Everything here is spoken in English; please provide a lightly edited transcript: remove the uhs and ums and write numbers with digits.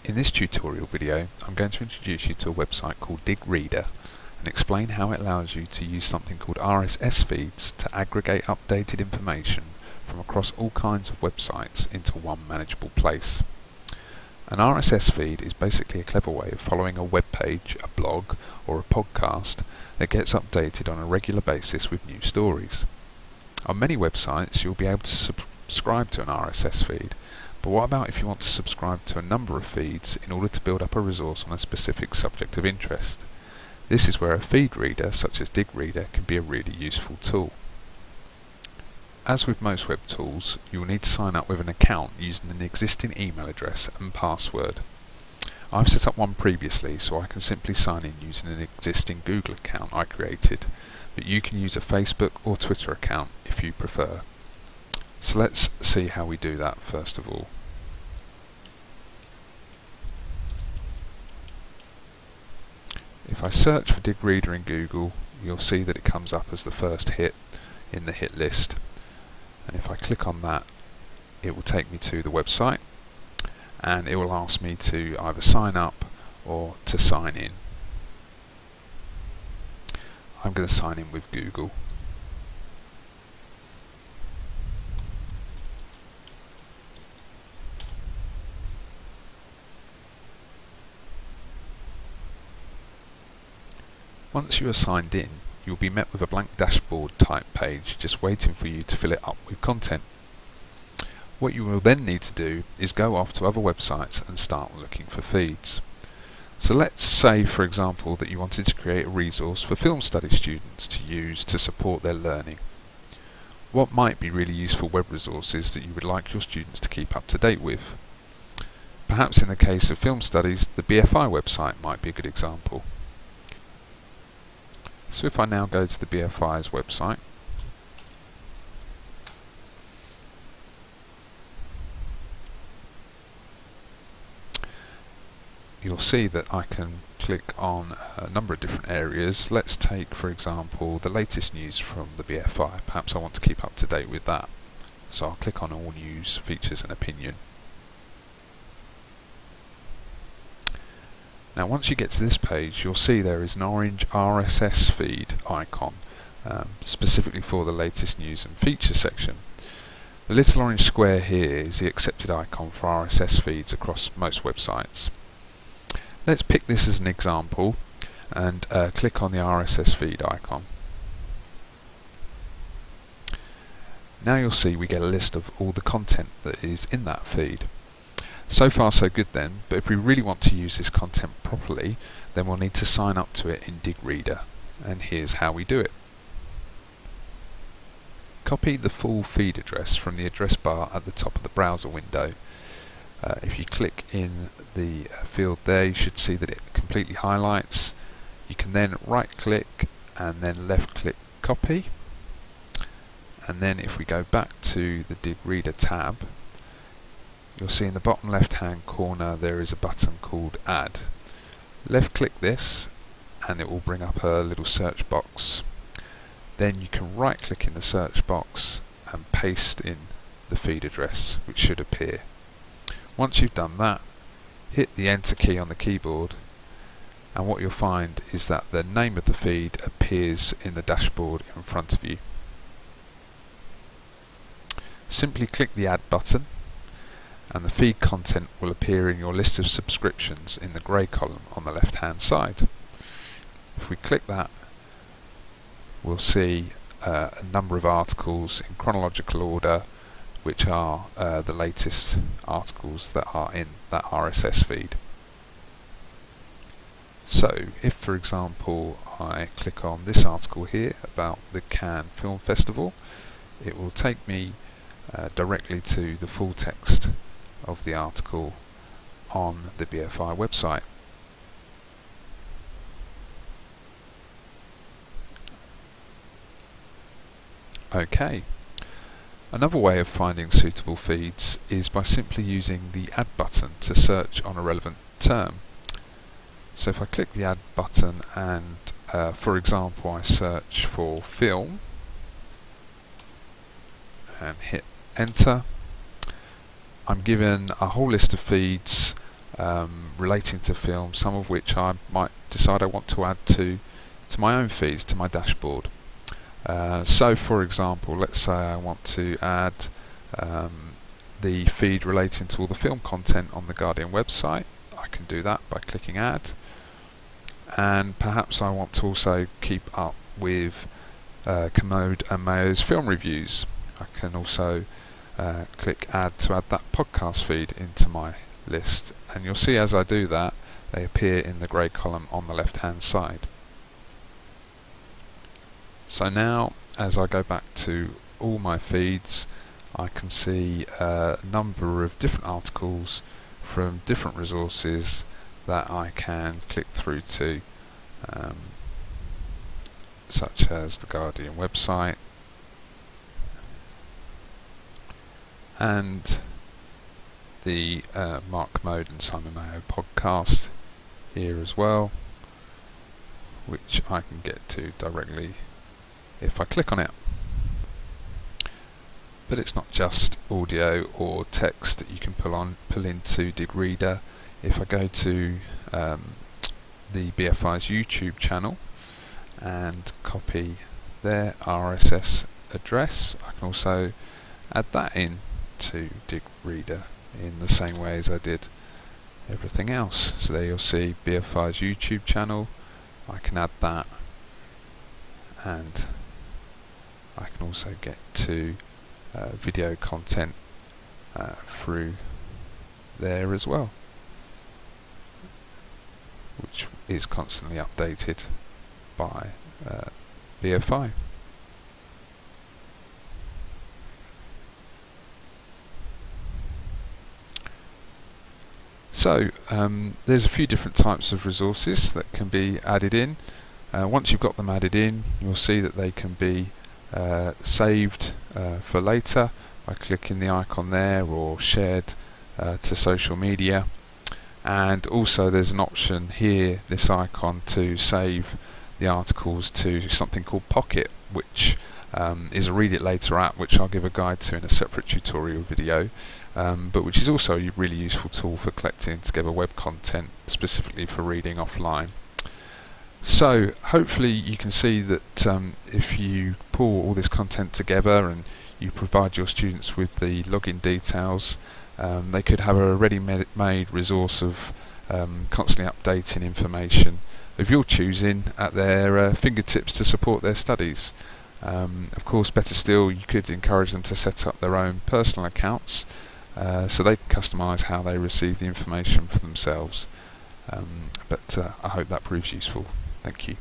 In this tutorial video, I'm going to introduce you to a website called Digg and explain how it allows you to use something called RSS feeds to aggregate updated information from across all kinds of websites into one manageable place. An RSS feed is basically a clever way of following a web page, a blog, or a podcast that gets updated on a regular basis with new stories. On many websites, you'll be able to subscribe to an RSS feed, but what about if you want to subscribe to a number of feeds in order to build up a resource on a specific subject of interest? This is where a feed reader such as Digg can be a really useful tool. As with most web tools, you will need to sign up with an account using an existing email address and password. I've set up one previously, so I can simply sign in using an existing Google account I created, but you can use a Facebook or Twitter account if you prefer. So let's see how we do that first of all. If I search for Digg in Google, you'll see that it comes up as the first hit in the hit list. And if I click on that, it will take me to the website and it will ask me to either sign up or to sign in. I'm going to sign in with Google. Once you are signed in, you'll be met with a blank dashboard type page just waiting for you to fill it up with content. What you will then need to do is go off to other websites and start looking for feeds. So let's say, for example, that you wanted to create a resource for film study students to use to support their learning. What might be really useful web resources that you would like your students to keep up to date with? Perhaps in the case of film studies, the BFI website might be a good example. So if I now go to the BFI's website, you'll see that I can click on a number of different areas. Let's take, for example, the latest news from the BFI. Perhaps I want to keep up to date with that. So I'll click on All News, Features and Opinion. Now once you get to this page, you'll see there is an orange RSS feed icon specifically for the latest news and features section. The little orange square here is the accepted icon for RSS feeds across most websites. Let's pick this as an example and click on the RSS feed icon. Now you'll see we get a list of all the content that is in that feed. So far so good then, but if we really want to use this content properly, then we'll need to sign up to it in Digg and here's how we do it. Copy the full feed address from the address bar at the top of the browser window. If you click in the field there, you should see that it completely highlights. You can then right click and then left click copy, and then if we go back to the Digg tab, you'll see in the bottom left hand corner there is a button called Add. Left click this and it will bring up a little search box. Then you can right click in the search box and paste in the feed address, which should appear. Once you've done that, hit the enter key on the keyboard and what you'll find is that the name of the feed appears in the dashboard in front of you. Simply click the Add button and the feed content will appear in your list of subscriptions in the grey column on the left hand side. If we click that, we'll see a number of articles in chronological order, which are the latest articles that are in that RSS feed. So if, for example, I click on this article here about the Cannes Film Festival, it will take me directly to the full text of the article on the BFI website. Okay. Another way of finding suitable feeds is by simply using the Add button to search on a relevant term. So if I click the Add button and for example I search for film and hit enter, I'm given a whole list of feeds relating to film, some of which I might decide I want to add to my own feeds, to my dashboard. So for example, let's say I want to add the feed relating to all the film content on the Guardian website. I can do that by clicking add, and perhaps I want to also keep up with Commode and Mayo's film reviews. I can also click add to add that podcast feed into my list, and you'll see as I do that they appear in the grey column on the left hand side. So now as I go back to all my feeds, I can see a number of different articles from different resources that I can click through to, such as the Guardian website and the Mark Commode and Simon Mayo podcast here as well, which I can get to directly if I click on it. But it's not just audio or text that you can pull into Digg Reader. If I go to the BFI's YouTube channel and copy their RSS address, I can also add that in to Digg Reader in the same way as I did everything else. So there you'll see BFI's YouTube channel. I can add that, and I can also get to video content through there as well, which is constantly updated by BFI. So there's a few different types of resources that can be added in. Once you've got them added in, you'll see that they can be saved for later by clicking the icon there, or shared to social media. And also there's an option here, this icon, to save the articles to something called Pocket, which is a read it later app, which I'll give a guide to in a separate tutorial video, but which is also a really useful tool for collecting together web content specifically for reading offline. So hopefully you can see that if you pull all this content together and you provide your students with the login details, they could have a ready-made resource of constantly updating information of your choosing at their fingertips to support their studies. Of course, better still, you could encourage them to set up their own personal accounts so they can customise how they receive the information for themselves. But I hope that proves useful. Thank you.